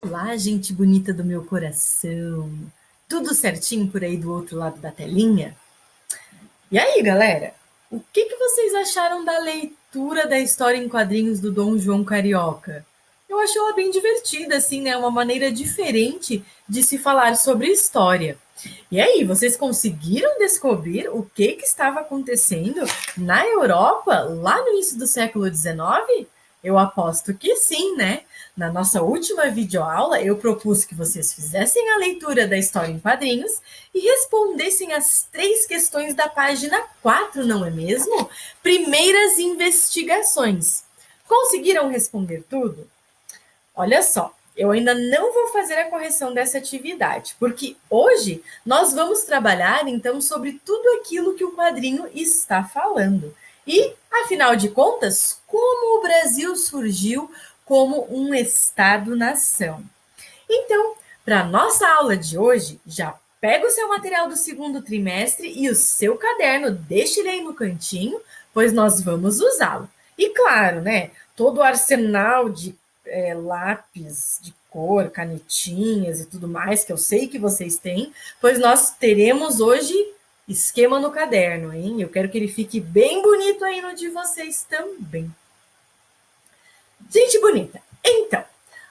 Olá, gente bonita do meu coração. Tudo certinho por aí do outro lado da telinha? E aí, galera? O que vocês acharam da leitura da história em quadrinhos do Dom João Carioca? Eu acho ela bem divertida, assim, né? Uma maneira diferente de se falar sobre história. E aí, vocês conseguiram descobrir o que estava acontecendo na Europa lá no início do século XIX? Eu aposto que sim, né? Na nossa última videoaula, eu propus que vocês fizessem a leitura da história em quadrinhos e respondessem as 3 questões da página 4, não é mesmo? Primeiras investigações. Conseguiram responder tudo? Olha só, eu ainda não vou fazer a correção dessa atividade, porque hoje nós vamos trabalhar então sobre tudo aquilo que o quadrinho está falando. E, afinal de contas, como o Brasil surgiu como um Estado-nação. Então, para a nossa aula de hoje, já pega o seu material do segundo trimestre e o seu caderno, deixe ele aí no cantinho, pois nós vamos usá-lo. E claro, né, todo o arsenal de lápis de cor, canetinhas e tudo mais, que eu sei que vocês têm, pois nós teremos hoje esquema no caderno, hein? Eu quero que ele fique bem bonito aí no de vocês também. Gente bonita, então,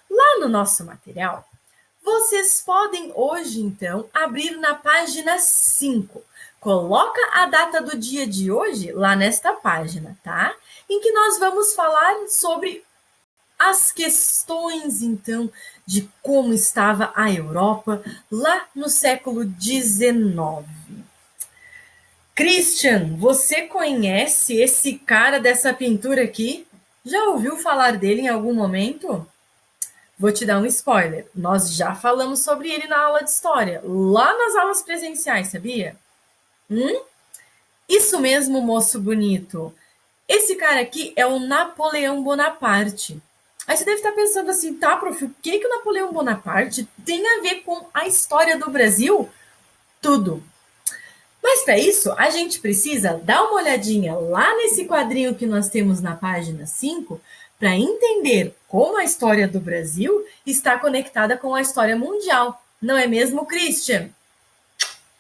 lá no nosso material, vocês podem hoje, então, abrir na página 5. Coloca a data do dia de hoje lá nesta página, tá? Em que nós vamos falar sobre as questões, então, de como estava a Europa lá no século XIX. Christian, você conhece esse cara dessa pintura aqui? Já ouviu falar dele em algum momento? Vou te dar um spoiler. Nós já falamos sobre ele na aula de história, lá nas aulas presenciais, sabia? Isso mesmo, moço bonito. Esse cara aqui é o Napoleão Bonaparte. Aí você deve estar pensando assim, tá, prof, o que o Napoleão Bonaparte tem a ver com a história do Brasil? Tudo. Mas para isso, a gente precisa dar uma olhadinha lá nesse quadrinho que nós temos na página 5 para entender como a história do Brasil está conectada com a história mundial. Não é mesmo, Christian?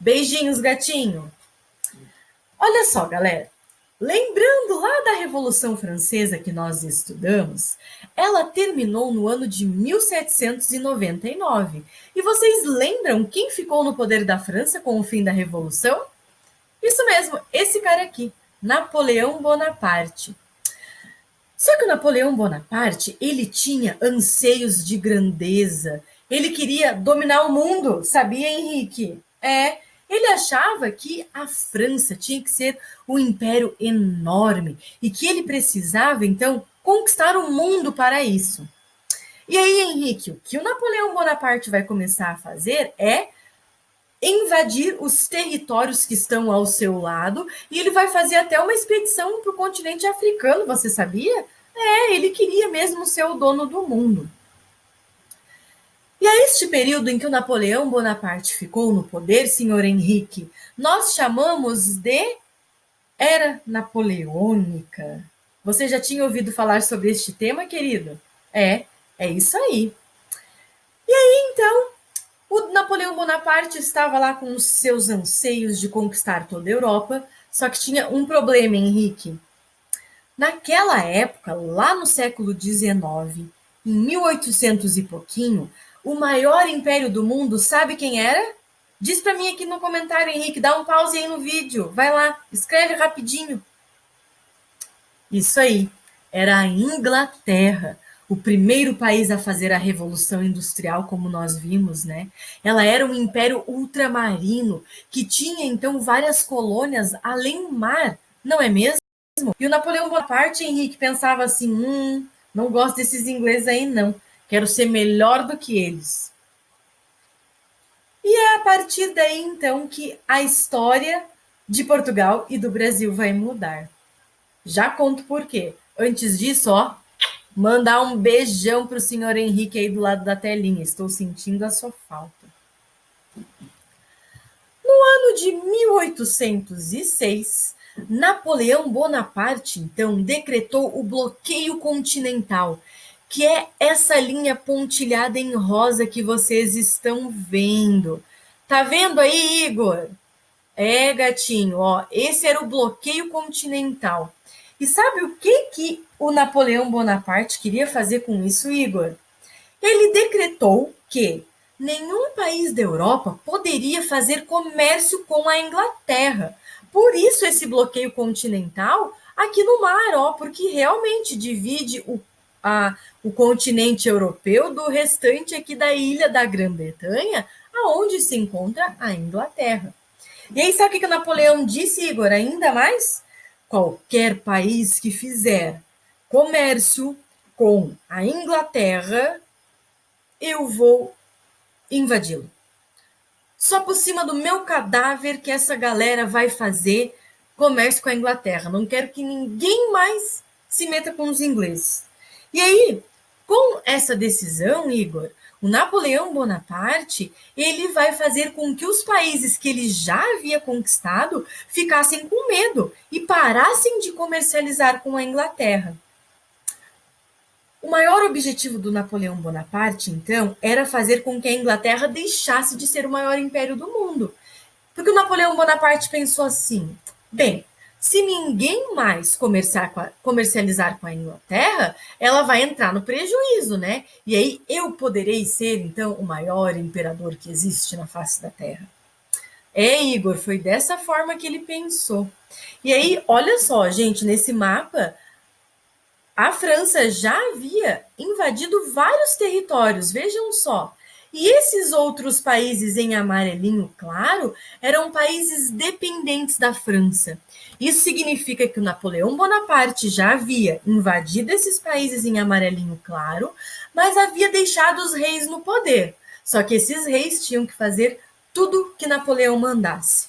Beijinhos, gatinho. Olha só, galera. Lembrando lá da Revolução Francesa que nós estudamos, ela terminou no ano de 1799. E vocês lembram quem ficou no poder da França com o fim da Revolução? Isso mesmo, esse cara aqui, Napoleão Bonaparte. Só que o Napoleão Bonaparte, ele tinha anseios de grandeza. Ele queria dominar o mundo, sabia, Henrique? Ele achava que a França tinha que ser um império enorme e que ele precisava, então, conquistar o mundo para isso. E aí, Henrique, o que o Napoleão Bonaparte vai começar a fazer é invadir os territórios que estão ao seu lado e ele vai fazer até uma expedição para o continente africano, você sabia? Ele queria mesmo ser o dono do mundo. E a este período em que o Napoleão Bonaparte ficou no poder, senhor Henrique, nós chamamos de Era Napoleônica. Você já tinha ouvido falar sobre este tema, querido? É isso aí. E aí, então, o Napoleão Bonaparte estava lá com os seus anseios de conquistar toda a Europa, só que tinha um problema, Henrique. Naquela época, lá no século XIX, em 1800 e pouquinho, o maior império do mundo, sabe quem era? Diz para mim aqui no comentário, Henrique, dá um pause aí no vídeo, vai lá, escreve rapidinho. Isso aí, era a Inglaterra, o primeiro país a fazer a Revolução Industrial, como nós vimos, né? Ela era um império ultramarino, que tinha então várias colônias além do mar, não é mesmo? E o Napoleão Bonaparte, Henrique, pensava assim, não gosto desses ingleses aí não, quero ser melhor do que eles. E é a partir daí, então, que a história de Portugal e do Brasil vai mudar. Já conto por quê. Antes disso, mandar um beijão pro senhor Henrique aí do lado da telinha. Estou sentindo a sua falta. No ano de 1806, Napoleão Bonaparte, então, decretou o bloqueio continental, que é essa linha pontilhada em rosa que vocês estão vendo. Tá vendo aí, Igor? É, gatinho, ó, esse era o bloqueio continental. E sabe o que o Napoleão Bonaparte queria fazer com isso, Igor? Ele decretou que nenhum país da Europa poderia fazer comércio com a Inglaterra. Por isso esse bloqueio continental aqui no mar, ó, porque realmente divide o continente europeu do restante aqui da ilha da Grã-Bretanha, aonde se encontra a Inglaterra. E aí, sabe o que o Napoleão disse, Igor? Ainda mais? Qualquer país que fizer comércio com a Inglaterra, eu vou invadi-lo. Só por cima do meu cadáver que essa galera vai fazer comércio com a Inglaterra. Não quero que ninguém mais se meta com os ingleses. E aí, com essa decisão, Igor, o Napoleão Bonaparte, ele vai fazer com que os países que ele já havia conquistado ficassem com medo e parassem de comercializar com a Inglaterra. O maior objetivo do Napoleão Bonaparte, então, era fazer com que a Inglaterra deixasse de ser o maior império do mundo. Porque o Napoleão Bonaparte pensou assim: bem, se ninguém mais comercializar com a Inglaterra, ela vai entrar no prejuízo, né? E aí eu poderei ser, então, o maior imperador que existe na face da Terra. É, Igor, foi dessa forma que ele pensou. E aí, olha só, gente, nesse mapa, a França já havia invadido vários territórios, vejam só. E esses outros países em amarelinho claro eram países dependentes da França. Isso significa que o Napoleão Bonaparte já havia invadido esses países em amarelinho claro, mas havia deixado os reis no poder. Só que esses reis tinham que fazer tudo que Napoleão mandasse.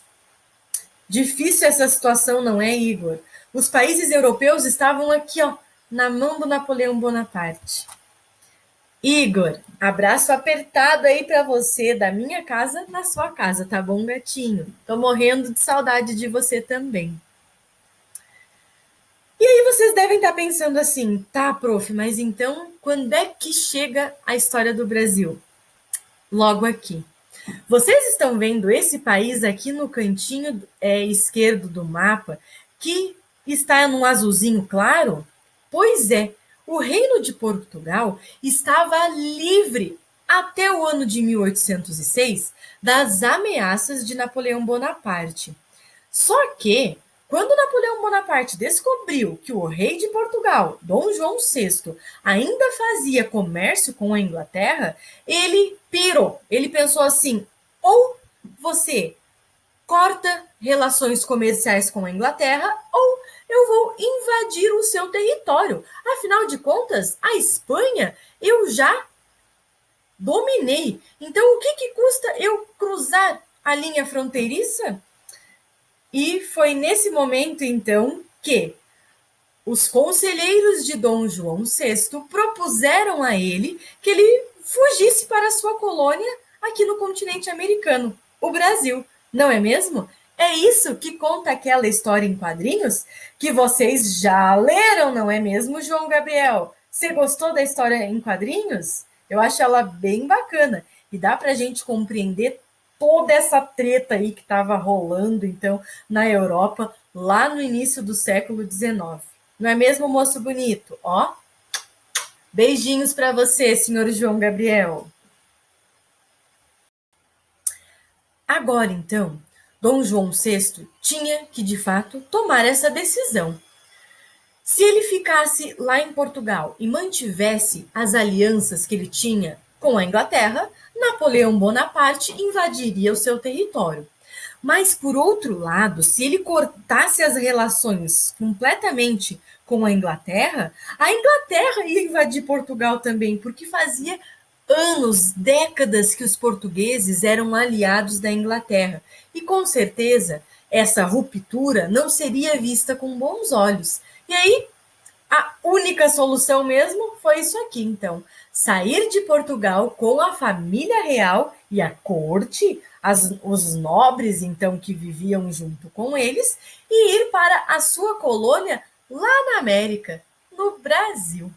Difícil essa situação, não é, Igor? Os países europeus estavam aqui, ó, na mão do Napoleão Bonaparte. Igor, abraço apertado aí para você, da minha casa na sua casa, tá bom, gatinho? Tô morrendo de saudade de você também. E aí vocês devem estar pensando assim, tá, prof, mas então quando é que chega a história do Brasil? Logo aqui. Vocês estão vendo esse país aqui no cantinho esquerdo do mapa, que está num azulzinho claro? Pois é, o Reino de Portugal estava livre até o ano de 1806 das ameaças de Napoleão Bonaparte. Só que, quando Napoleão Bonaparte descobriu que o rei de Portugal, Dom João VI, ainda fazia comércio com a Inglaterra, ele pirou. Ele pensou assim: ou você corta relações comerciais com a Inglaterra, ou eu vou invadir o seu território. Afinal de contas, a Espanha eu já dominei. Então, o que custa eu cruzar a linha fronteiriça? E foi nesse momento, então, que os conselheiros de Dom João VI propuseram a ele que ele fugisse para sua colônia aqui no continente americano, o Brasil, não é mesmo? É isso que conta aquela história em quadrinhos que vocês já leram, não é mesmo, João Gabriel? Você gostou da história em quadrinhos? Eu acho ela bem bacana e dá para a gente compreender toda essa treta aí que estava rolando, então, na Europa, lá no início do século XIX. Não é mesmo, moço bonito? Ó, beijinhos para você, senhor João Gabriel. Agora, então, Dom João VI tinha que, de fato, tomar essa decisão. Se ele ficasse lá em Portugal e mantivesse as alianças que ele tinha com a Inglaterra, Napoleão Bonaparte invadiria o seu território. Mas, por outro lado, se ele cortasse as relações completamente com a Inglaterra ia invadir Portugal também, porque fazia anos, décadas que os portugueses eram aliados da Inglaterra. E com certeza essa ruptura não seria vista com bons olhos. E aí, a única solução mesmo foi isso aqui, então. Sair de Portugal com a família real e a corte, os nobres, então, que viviam junto com eles, e ir para a sua colônia lá na América, no Brasil.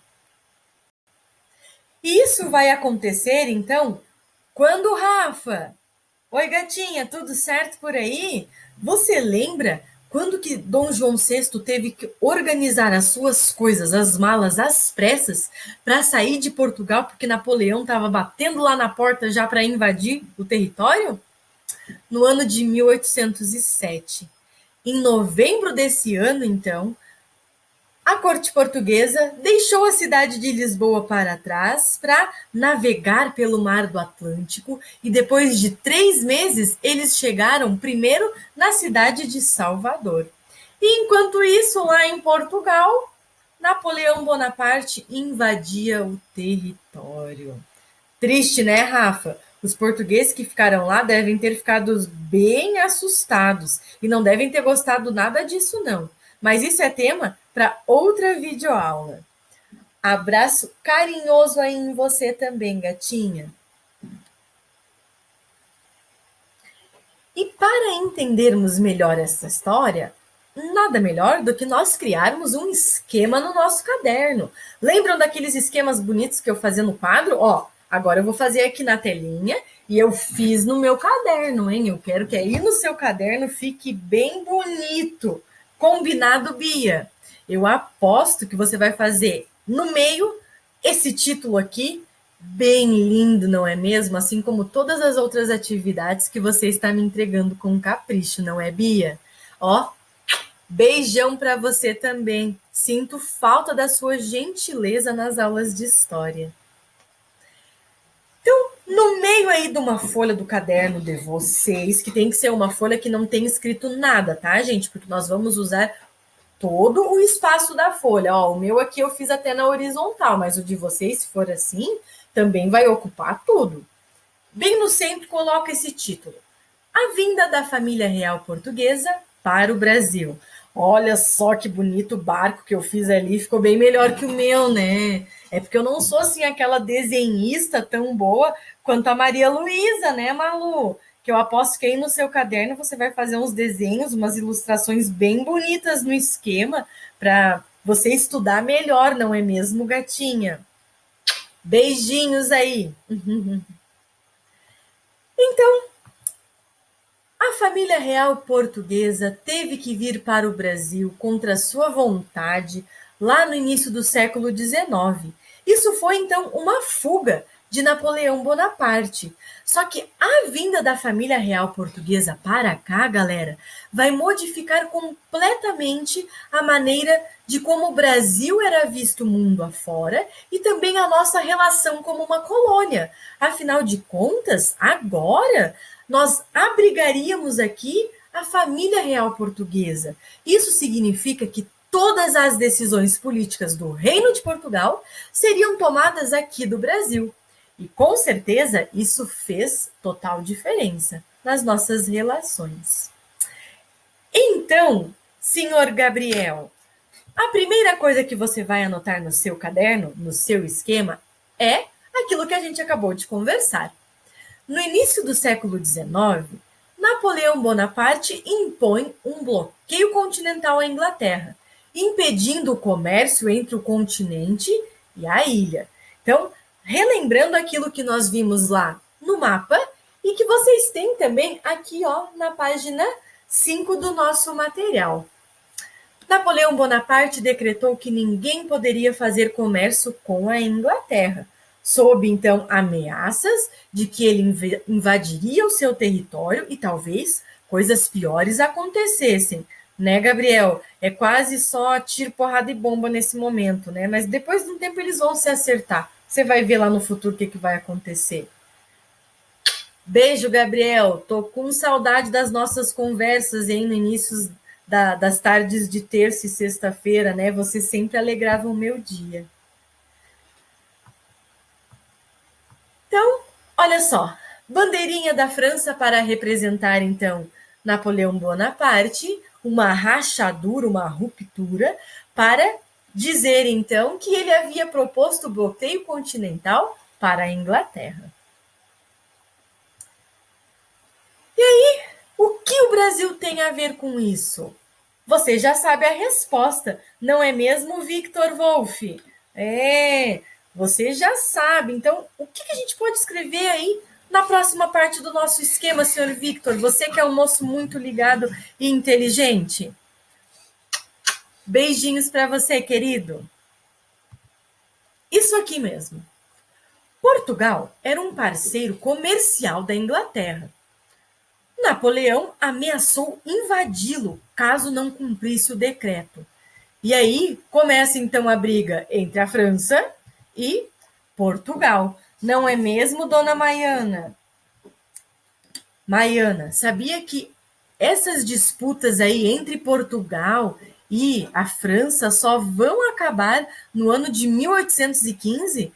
E isso vai acontecer, então, quando, Rafa? Oi, gatinha, tudo certo por aí? Você lembra quando que Dom João VI teve que organizar as suas coisas, as malas, às pressas, para sair de Portugal, porque Napoleão estava batendo lá na porta já para invadir o território? No ano de 1807. Em novembro desse ano, então, a corte portuguesa deixou a cidade de Lisboa para trás para navegar pelo mar do Atlântico e depois de 3 meses eles chegaram primeiro na cidade de Salvador. E enquanto isso, lá em Portugal, Napoleão Bonaparte invadia o território. Triste, né, Rafa? Os portugueses que ficaram lá devem ter ficado bem assustados e não devem ter gostado nada disso, não. Mas isso é tema para outra videoaula. Abraço carinhoso aí em você também, gatinha. E para entendermos melhor essa história, nada melhor do que nós criarmos um esquema no nosso caderno. Lembram daqueles esquemas bonitos que eu fazia no quadro? Ó, agora eu vou fazer aqui na telinha e eu fiz no meu caderno, hein? Eu quero que aí no seu caderno fique bem bonito. Combinado, Bia? Eu aposto que você vai fazer no meio esse título aqui bem lindo, não é mesmo? Assim como todas as outras atividades que você está me entregando com capricho, não é, Bia? Ó, beijão para você também. Sinto falta da sua gentileza nas aulas de história. Então, no meio aí de uma folha do caderno de vocês, que tem que ser uma folha que não tem escrito nada, tá, gente? Porque nós vamos usar todo o espaço da folha. Ó, o meu aqui eu fiz até na horizontal, mas o de vocês, se for assim, também vai ocupar tudo. Bem no centro, coloca esse título: A vinda da família real portuguesa para o Brasil. Olha só que bonito barco que eu fiz ali, ficou bem melhor que o meu, né? É porque eu não sou assim aquela desenhista tão boa quanto a Maria Luísa, né, Malu? Que eu aposto que aí no seu caderno você vai fazer uns desenhos, umas ilustrações bem bonitas no esquema para você estudar melhor, não é mesmo, gatinha? Beijinhos aí. Então, a família real portuguesa teve que vir para o Brasil contra sua vontade lá no início do século XIX. Isso foi então uma fuga de Napoleão Bonaparte. Só que a vinda da família real portuguesa para cá, galera, vai modificar completamente a maneira de como o Brasil era visto mundo afora e também a nossa relação como uma colônia. Afinal de contas, agora nós abrigaríamos aqui a família real portuguesa. Isso significa que todas as decisões políticas do Reino de Portugal seriam tomadas aqui do Brasil. E com certeza isso fez total diferença nas nossas relações. Então, senhor Gabriel, a primeira coisa que você vai anotar no seu caderno, no seu esquema, é aquilo que a gente acabou de conversar. No início do século XIX, Napoleão Bonaparte impõe um bloqueio continental à Inglaterra, impedindo o comércio entre o continente e a ilha. Então, relembrando aquilo que nós vimos lá no mapa e que vocês têm também aqui, ó, na página 5 do nosso material. Napoleão Bonaparte decretou que ninguém poderia fazer comércio com a Inglaterra, sob então ameaças de que ele invadiria o seu território e talvez coisas piores acontecessem. Né, Gabriel? É quase só tiro, porrada e bomba nesse momento, né? Mas depois de um tempo eles vão se acertar. Você vai ver lá no futuro o que vai acontecer. Beijo, Gabriel. Tô com saudade das nossas conversas, hein, no início das tardes de terça e sexta-feira, né? Você sempre alegrava o meu dia. Então, olha só. Bandeirinha da França para representar, então, Napoleão Bonaparte, uma rachadura, uma ruptura, para dizer, então, que ele havia proposto o bloqueio continental para a Inglaterra. E aí, o que o Brasil tem a ver com isso? Você já sabe a resposta, não é mesmo, Victor Wolff? É, Você já sabe. Então, o que a gente pode escrever aí na próxima parte do nosso esquema, senhor Victor? Você que é um moço muito ligado e inteligente. Beijinhos para você, querido. Isso aqui mesmo. Portugal era um parceiro comercial da Inglaterra. Napoleão ameaçou invadi-lo caso não cumprisse o decreto. E aí começa então a briga entre a França e Portugal. Não é mesmo, dona Maiana? Maiana, sabia que essas disputas aí entre Portugal e a França só vão acabar no ano de 1815?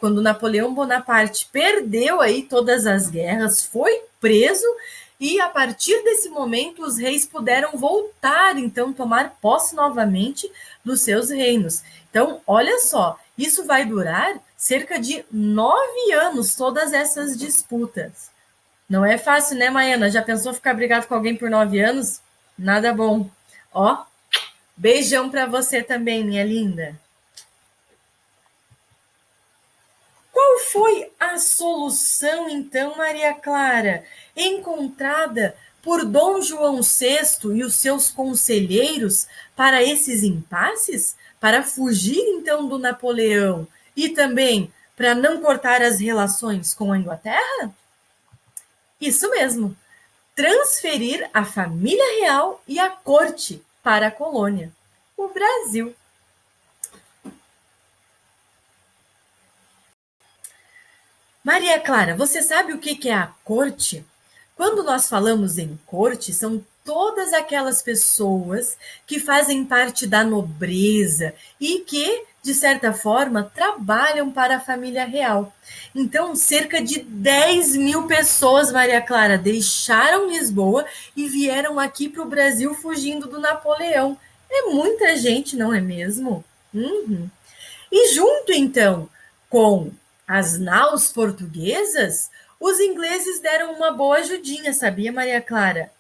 Quando Napoleão Bonaparte perdeu aí todas as guerras, foi preso e a partir desse momento os reis puderam voltar, então, tomar posse novamente dos seus reinos. Então, olha só, isso vai durar cerca de 9 anos, todas essas disputas. Não é fácil, né, Maiana? Já pensou ficar brigado com alguém por 9 anos? Nada bom. Ó, beijão para você também, minha linda. Qual foi a solução, então, Maria Clara, encontrada por Dom João VI e os seus conselheiros para esses impasses? Para fugir, então, do Napoleão e também para não cortar as relações com a Inglaterra? Isso mesmo, transferir a família real e a corte para a colônia, o Brasil. Maria Clara, você sabe o que é a corte? Quando nós falamos em corte, são todas aquelas pessoas que fazem parte da nobreza e que, de certa forma, trabalham para a família real. Então, cerca de 10.000 pessoas, Maria Clara, deixaram Lisboa e vieram aqui para o Brasil fugindo do Napoleão. É muita gente, não é mesmo? Uhum. E junto, então, com as naus portuguesas, os ingleses deram uma boa ajudinha, sabia, Maria Clara?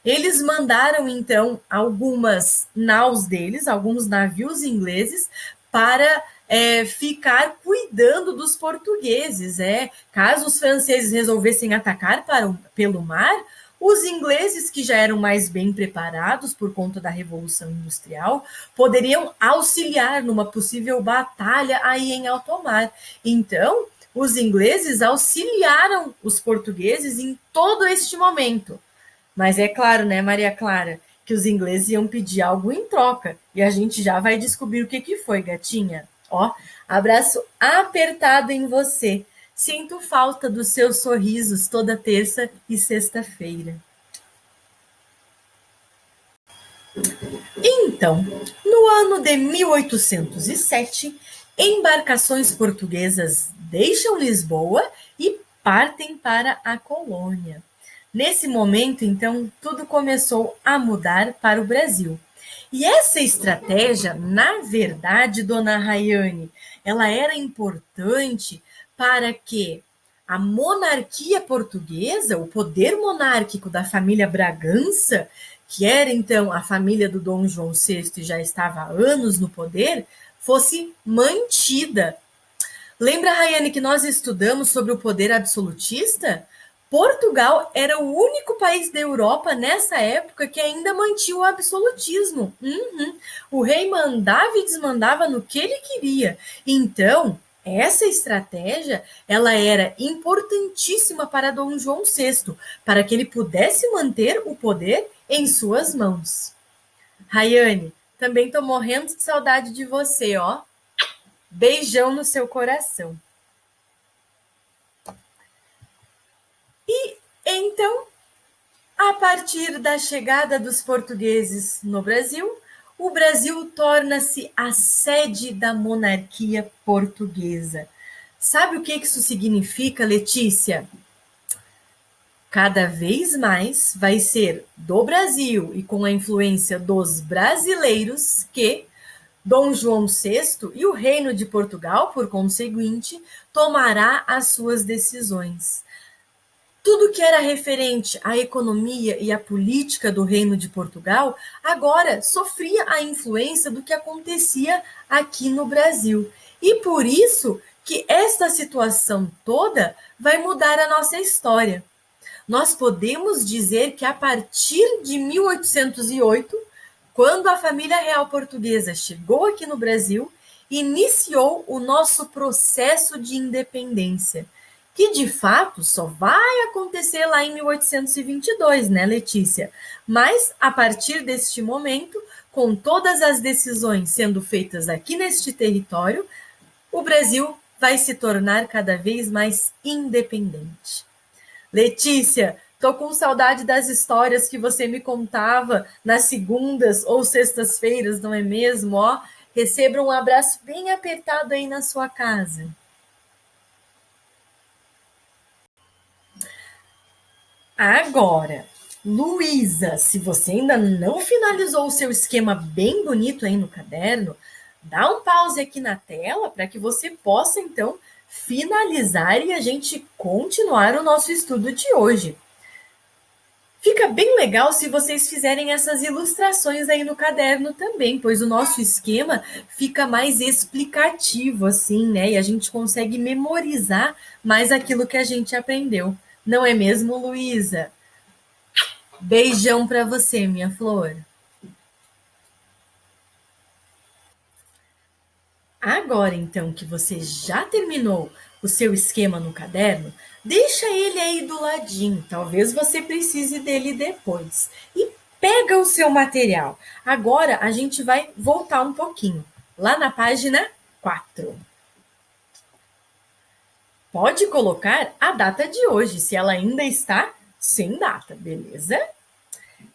Eles mandaram, então, algumas naus deles, alguns navios ingleses, para ficar cuidando dos portugueses. Caso os franceses resolvessem atacar pelo mar, os ingleses, que já eram mais bem preparados por conta da Revolução Industrial, poderiam auxiliar numa possível batalha aí em alto mar. Então, os ingleses auxiliaram os portugueses em todo este momento. Mas é claro, né, Maria Clara, que os ingleses iam pedir algo em troca. E a gente já vai descobrir o que foi, gatinha. Ó, abraço apertado em você. Sinto falta dos seus sorrisos toda terça e sexta-feira. Então, no ano de 1807, embarcações portuguesas deixam Lisboa e partem para a colônia. Nesse momento, então, tudo começou a mudar para o Brasil. E essa estratégia, na verdade, dona Rayane, ela era importante para que a monarquia portuguesa, o poder monárquico da família Bragança, que era então a família do Dom João VI e já estava há anos no poder, fosse mantida. Lembra, Rayane, que nós estudamos sobre o poder absolutista? Portugal era o único país da Europa nessa época que ainda mantinha o absolutismo. O rei mandava e desmandava no que ele queria. Então, essa estratégia, ela era importantíssima para Dom João VI, para que ele pudesse manter o poder em suas mãos. Rayane, também estou morrendo de saudade de você, ó. Beijão no seu coração. E então, a partir da chegada dos portugueses no Brasil, o Brasil torna-se a sede da monarquia portuguesa. Sabe o que isso significa, Letícia? Cada vez mais vai ser do Brasil e com a influência dos brasileiros que Dom João VI e o Reino de Portugal, por conseguinte, tomará as suas decisões. Tudo que era referente à economia e à política do Reino de Portugal agora sofria a influência do que acontecia aqui no Brasil. E por isso que esta situação toda vai mudar a nossa história. Nós podemos dizer que a partir de 1808, quando a família real portuguesa chegou aqui no Brasil, iniciou o nosso processo de independência, que de fato só vai acontecer lá em 1822, né, Letícia? Mas a partir deste momento, com todas as decisões sendo feitas aqui neste território, o Brasil vai se tornar cada vez mais independente. Letícia, tô com saudade das histórias que você me contava nas segundas ou sextas-feiras, não é mesmo? Ó, receba um abraço bem apertado aí na sua casa. Agora, Luísa, se você ainda não finalizou o seu esquema bem bonito aí no caderno, dá um pause aqui na tela para que você possa, então, finalizar e a gente continuar o nosso estudo de hoje. Fica bem legal se vocês fizerem essas ilustrações aí no caderno também, pois o nosso esquema fica mais explicativo, assim, né? E a gente consegue memorizar mais aquilo que a gente aprendeu. Não é mesmo, Luísa? Beijão para você, minha flor. Agora, então, que você já terminou o seu esquema no caderno, deixa ele aí do ladinho. Talvez você precise dele depois. E pega o seu material. Agora a gente vai voltar um pouquinho, lá na página 4. Pode colocar a data de hoje, se ela ainda está sem data, beleza?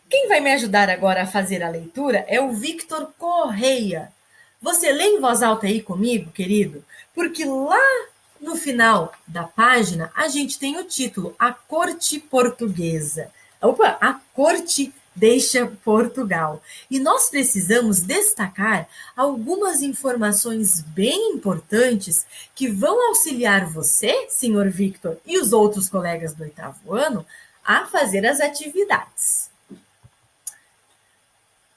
Quem vai me ajudar agora a fazer a leitura é o Victor Correia. Você lê em voz alta aí comigo, querido? Porque lá no final da página a gente tem o título A Corte Portuguesa. Opa, a Corte deixa Portugal. E nós precisamos destacar algumas informações bem importantes que vão auxiliar você, senhor Victor, e os outros colegas do 8º ano a fazer as atividades.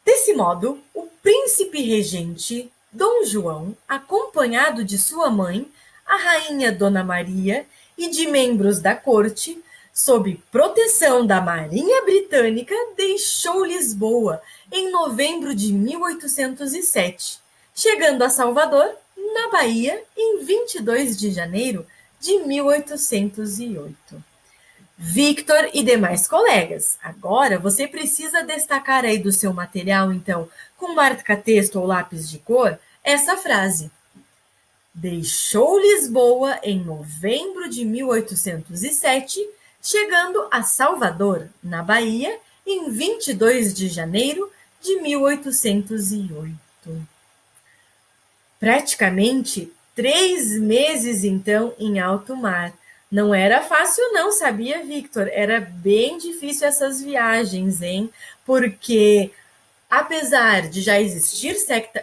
Desse modo, o príncipe regente Dom João, acompanhado de sua mãe, a rainha Dona Maria e de membros da corte, sob proteção da Marinha Britânica, deixou Lisboa em novembro de 1807, chegando a Salvador, na Bahia, em 22 de janeiro de 1808. Victor e demais colegas. Agora você precisa destacar aí do seu material, então, com marca-texto ou lápis de cor, essa frase. Deixou Lisboa em novembro de 1807, chegando a Salvador, na Bahia, em 22 de janeiro de 1808. Praticamente 3 meses, então, em alto mar. Não era fácil não, sabia, Victor? Era bem difícil essas viagens, hein? Porque, apesar de já existir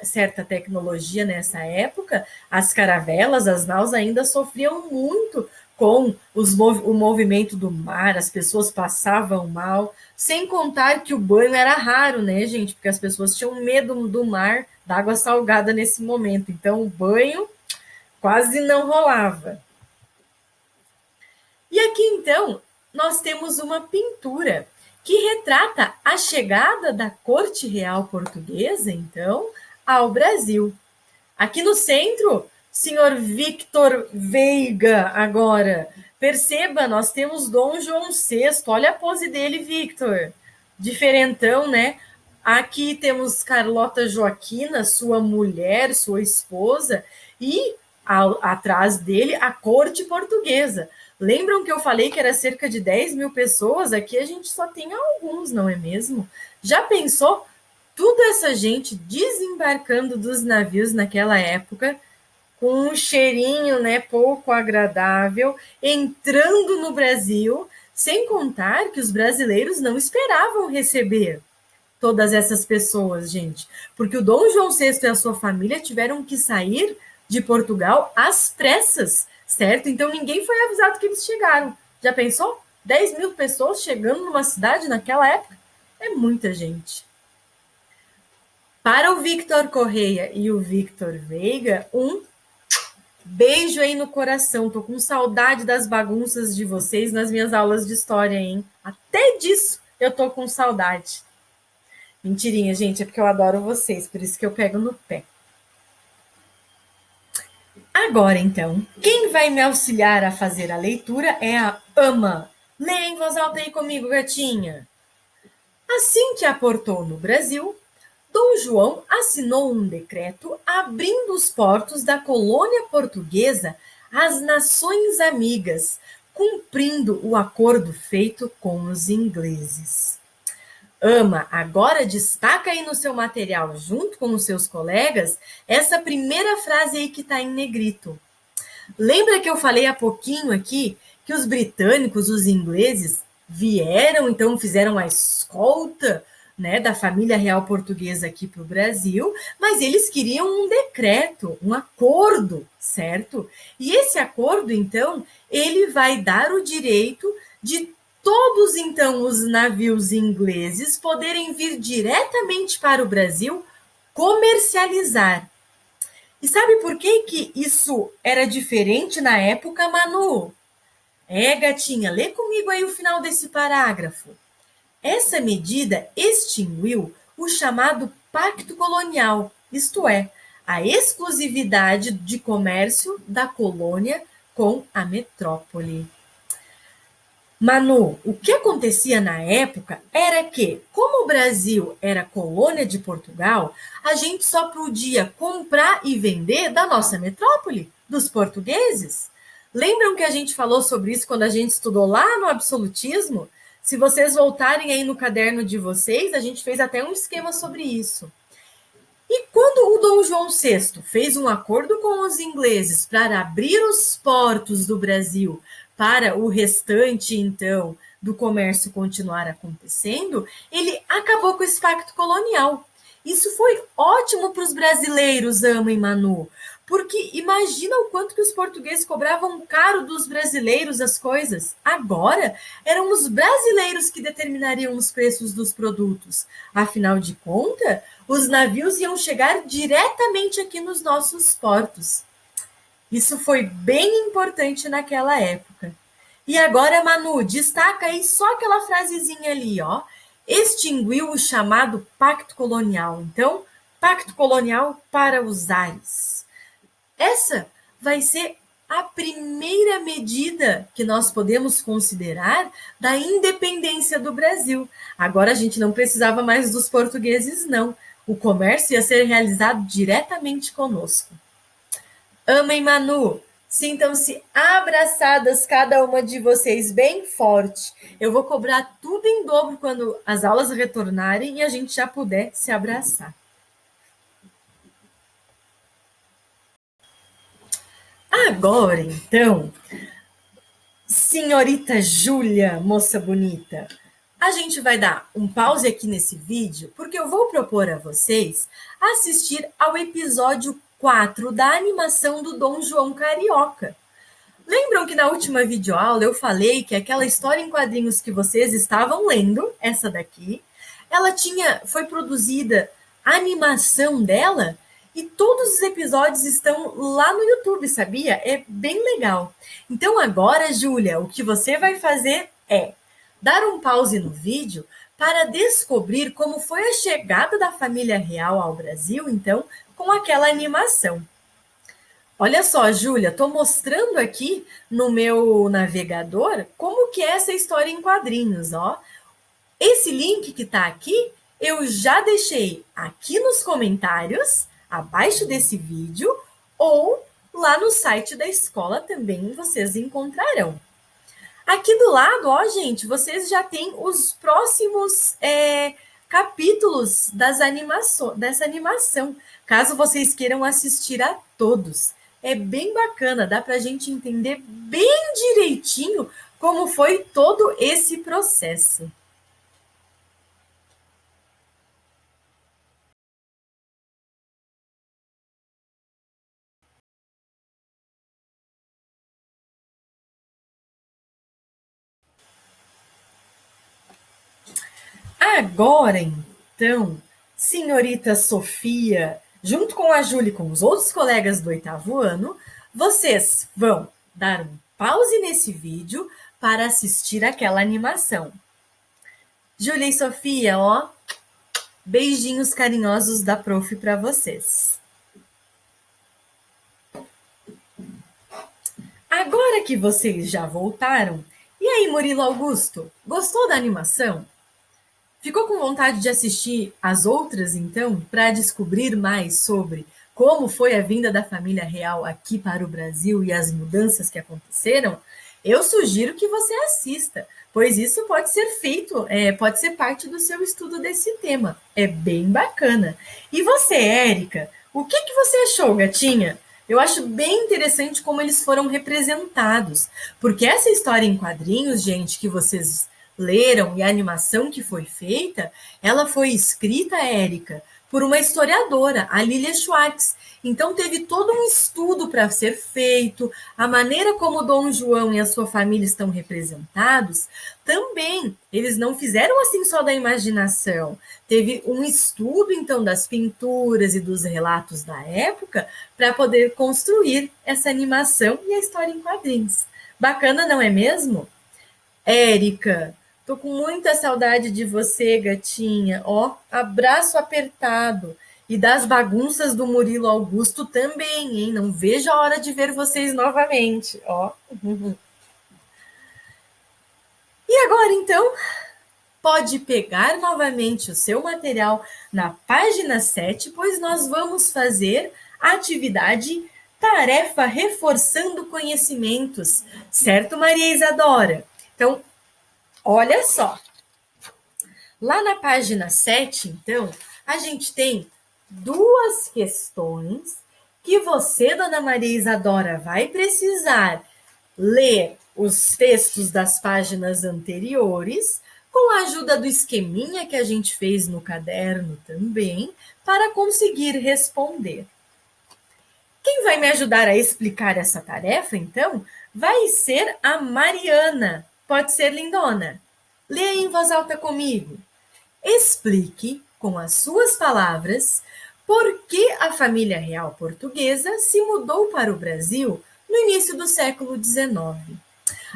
certa tecnologia nessa época, as caravelas, as naus ainda sofriam muito com o movimento do mar, as pessoas passavam mal, sem contar que o banho era raro, né, gente? Porque as pessoas tinham medo do mar, da água salgada nesse momento. Então, o banho quase não rolava. E aqui, então, nós temos uma pintura que retrata a chegada da corte real portuguesa, então, ao Brasil. Aqui no centro, senhor Victor Veiga, agora. Perceba, nós temos Dom João VI. Olha a pose dele, Victor. Diferentão, né? Aqui temos Carlota Joaquina, sua mulher, sua esposa, e atrás dele a corte portuguesa. Lembram que eu falei que era cerca de 10 mil pessoas? Aqui a gente só tem alguns, não é mesmo? Já pensou toda essa gente desembarcando dos navios naquela época, com um cheirinho, né, pouco agradável, entrando no Brasil, sem contar que os brasileiros não esperavam receber todas essas pessoas, gente, porque o Dom João VI e a sua família tiveram que sair de Portugal às pressas, certo? Então ninguém foi avisado que eles chegaram. Já pensou? 10 mil pessoas chegando numa cidade naquela época? É muita gente. Para o Victor Correia e o Victor Veiga, um Beijo aí no coração. Tô com saudade das bagunças de vocês nas minhas aulas de história, hein? Até disso eu tô com saudade. Mentirinha, gente, é porque eu adoro vocês, por isso que eu pego no pé. Agora, então, quem vai me auxiliar a fazer a leitura é a Ama. Leia em voz alta aí comigo, gatinha. Assim que aportou no Brasil, Dom João assinou um decreto abrindo os portos da colônia portuguesa às nações amigas, cumprindo o acordo feito com os ingleses. Ama, agora destaca aí no seu material, junto com os seus colegas, essa primeira frase aí que está em negrito. Lembra que eu falei há pouquinho aqui que os britânicos, os ingleses, vieram, então fizeram a escolta, né, da família real portuguesa aqui para o Brasil, mas eles queriam um decreto, um acordo, certo? E esse acordo, então, ele vai dar o direito de todos, então, os navios ingleses poderem vir diretamente para o Brasil comercializar. E sabe por que que isso era diferente na época, Manu? É, gatinha, lê comigo aí o final desse parágrafo. Essa medida extinguiu o chamado Pacto Colonial, isto é, a exclusividade de comércio da colônia com a metrópole. Manu, o que acontecia na época era que, como o Brasil era colônia de Portugal, a gente só podia comprar e vender da nossa metrópole, dos portugueses. Lembram que a gente falou sobre isso quando a gente estudou lá no absolutismo? Se vocês voltarem aí no caderno de vocês, a gente fez até um esquema sobre isso. E quando o Dom João VI fez um acordo com os ingleses para abrir os portos do Brasil para o restante, então, do comércio continuar acontecendo, ele acabou com esse pacto colonial. Isso foi ótimo para os brasileiros, Ama e Manu, porque imagina o quanto que os portugueses cobravam caro dos brasileiros as coisas. Agora, eram os brasileiros que determinariam os preços dos produtos. Afinal de contas, os navios iam chegar diretamente aqui nos nossos portos. Isso foi bem importante naquela época. E agora, Manu, destaca aí só aquela frasezinha ali, ó. Extinguiu o chamado Pacto Colonial. Então, Pacto Colonial para os ares. Essa vai ser a primeira medida que nós podemos considerar da independência do Brasil. Agora a gente não precisava mais dos portugueses, não. O comércio ia ser realizado diretamente conosco. Ama e Manu, sintam-se abraçadas cada uma de vocês bem forte. Eu vou cobrar tudo em dobro quando as aulas retornarem e a gente já puder se abraçar. Agora, então, senhorita Júlia, moça bonita, a gente vai dar um pause aqui nesse vídeo, porque eu vou propor a vocês assistir ao episódio 4 da animação do Dom João Carioca. Lembram que na última videoaula eu falei que aquela história em quadrinhos que vocês estavam lendo, essa daqui, ela foi produzida a animação dela e todos os episódios estão lá no YouTube, sabia? É bem legal. Então agora, Júlia, o que você vai fazer é dar um pause no vídeo para descobrir como foi a chegada da família real ao Brasil, então, com aquela animação. Olha só, Júlia, estou mostrando aqui no meu navegador como que é essa história em quadrinhos, ó. Esse link que está aqui, eu já deixei aqui nos comentários, abaixo desse vídeo, ou lá no site da escola também vocês encontrarão. Aqui do lado, ó, gente, vocês já têm os próximos capítulos dessa animação, caso vocês queiram assistir a todos. É bem bacana, dá para a gente entender bem direitinho como foi todo esse processo. Agora, então, senhorita Sofia, junto com a Júlia e com os outros colegas do 8º ano, Vocês vão dar um pause nesse vídeo para assistir aquela animação. Júlia e Sofia, ó, beijinhos carinhosos da prof para vocês. Agora que vocês já voltaram, e aí, Murilo Augusto, gostou da animação? Ficou com vontade de assistir as outras, então, para descobrir mais sobre como foi a vinda da família real aqui para o Brasil e as mudanças que aconteceram? Eu sugiro que você assista, pois isso pode ser feito, pode ser parte do seu estudo desse tema. É bem bacana. E você, Érica, o que você achou, gatinha? Eu acho bem interessante como eles foram representados, porque essa história em quadrinhos, gente, que vocês leram e a animação que foi feita, ela foi escrita, Érica, por uma historiadora, a Lilia Schwartz. Então teve todo um estudo para ser feito, a maneira como Dom João e a sua família estão representados, também eles não fizeram assim só da imaginação. Teve um estudo então das pinturas e dos relatos da época para poder construir essa animação e a história em quadrinhos. Bacana, não é mesmo? Érica, tô com muita saudade de você, gatinha. Ó, abraço apertado. E das bagunças do Murilo Augusto também, hein? Não vejo a hora de ver vocês novamente, ó. E agora, então, pode pegar novamente o seu material na página 7, pois nós vamos fazer a atividade Tarefa Reforçando Conhecimentos. Certo, Maria Isadora? Então, olha só. Lá na página 7, então, a gente tem duas questões que você, dona Maria Isadora, vai precisar ler os textos das páginas anteriores, com a ajuda do esqueminha que a gente fez no caderno também, para conseguir responder. Quem vai me ajudar a explicar essa tarefa, então, vai ser a Mariana. Pode ser, lindona? Leia em voz alta comigo. Explique, com as suas palavras, por que a família real portuguesa se mudou para o Brasil no início do século XIX.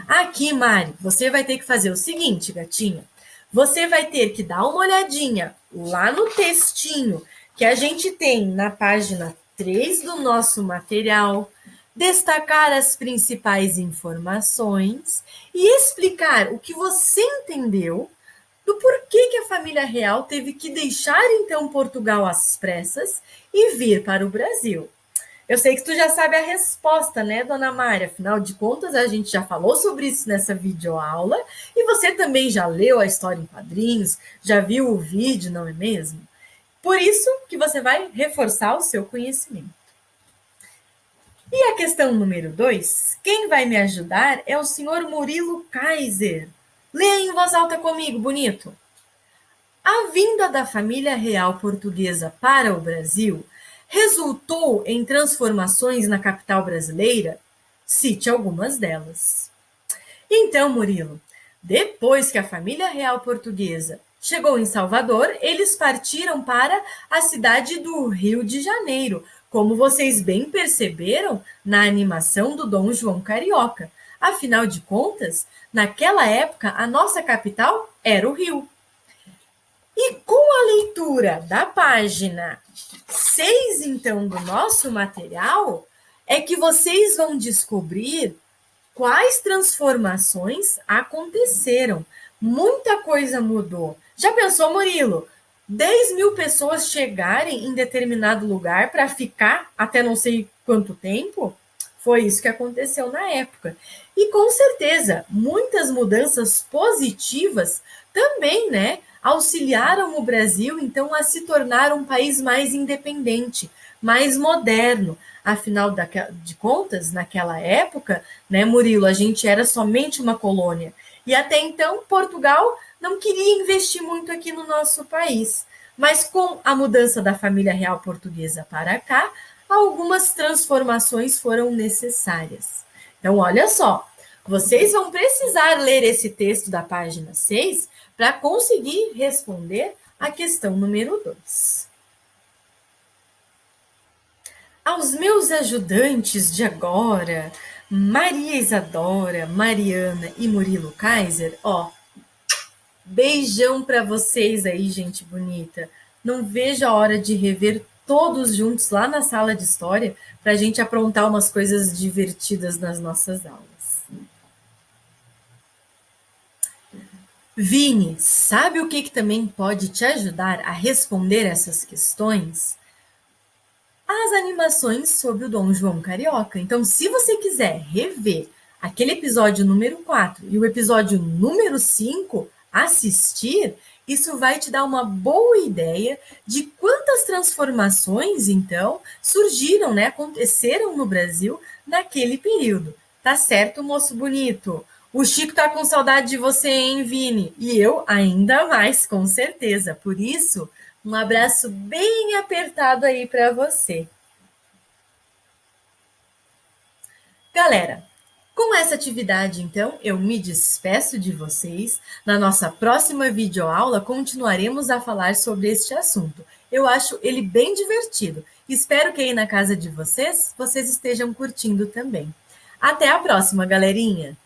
Aqui, Mari, você vai ter que fazer o seguinte, gatinha. Você vai ter que dar uma olhadinha lá no textinho que a gente tem na página 3 do nosso material, destacar as principais informações e explicar o que você entendeu do porquê que a família real teve que deixar então Portugal às pressas e vir para o Brasil. Eu sei que tu já sabe a resposta, né, dona Mari? Afinal de contas, a gente já falou sobre isso nessa videoaula e você também já leu a história em quadrinhos, já viu o vídeo, não é mesmo? Por isso que você vai reforçar o seu conhecimento. E a questão número 2, quem vai me ajudar é o senhor Murilo Kaiser. Leia em voz alta comigo, bonito. A vinda da família real portuguesa para o Brasil resultou em transformações na capital brasileira? Cite algumas delas. Então, Murilo, depois que a família real portuguesa chegou em Salvador, eles partiram para a cidade do Rio de Janeiro, como vocês bem perceberam na animação do Dom João Carioca. Afinal de contas, naquela época, a nossa capital era o Rio. E com a leitura da página 6, então, do nosso material, é que vocês vão descobrir quais transformações aconteceram. Muita coisa mudou. Já pensou, Murilo? 10.000 pessoas chegarem em determinado lugar para ficar até não sei quanto tempo? Foi isso que aconteceu na época. E com certeza, muitas mudanças positivas também, né, auxiliaram o Brasil, então, a se tornar um país mais independente, mais moderno. Afinal de contas, naquela época, né, Murilo, a gente era somente uma colônia. E até então, Portugal não queria investir muito aqui no nosso país. Mas com a mudança da família real portuguesa para cá, algumas transformações foram necessárias. Então, olha só, vocês vão precisar ler esse texto da página 6 para conseguir responder a questão número 2. Aos meus ajudantes de agora, Maria Isadora, Mariana e Murilo Kaiser, ó, beijão para vocês aí, gente bonita. Não vejo a hora de rever todos juntos lá na sala de história para a gente aprontar umas coisas divertidas nas nossas aulas. Vini, sabe o que também pode te ajudar a responder essas questões? As animações sobre o Dom João Carioca. Então, se você quiser rever aquele episódio número 4 e o episódio número 5, assistir, isso vai te dar uma boa ideia de quantas transformações, então, surgiram, né, aconteceram no Brasil naquele período. Tá certo, moço bonito? O Chico tá com saudade de você, hein, Vini? E eu ainda mais, com certeza. Por isso, um abraço bem apertado aí para você. Galera, com essa atividade, então, eu me despeço de vocês. Na nossa próxima videoaula, continuaremos a falar sobre este assunto. Eu acho ele bem divertido. Espero que aí na casa de vocês, vocês estejam curtindo também. Até a próxima, galerinha!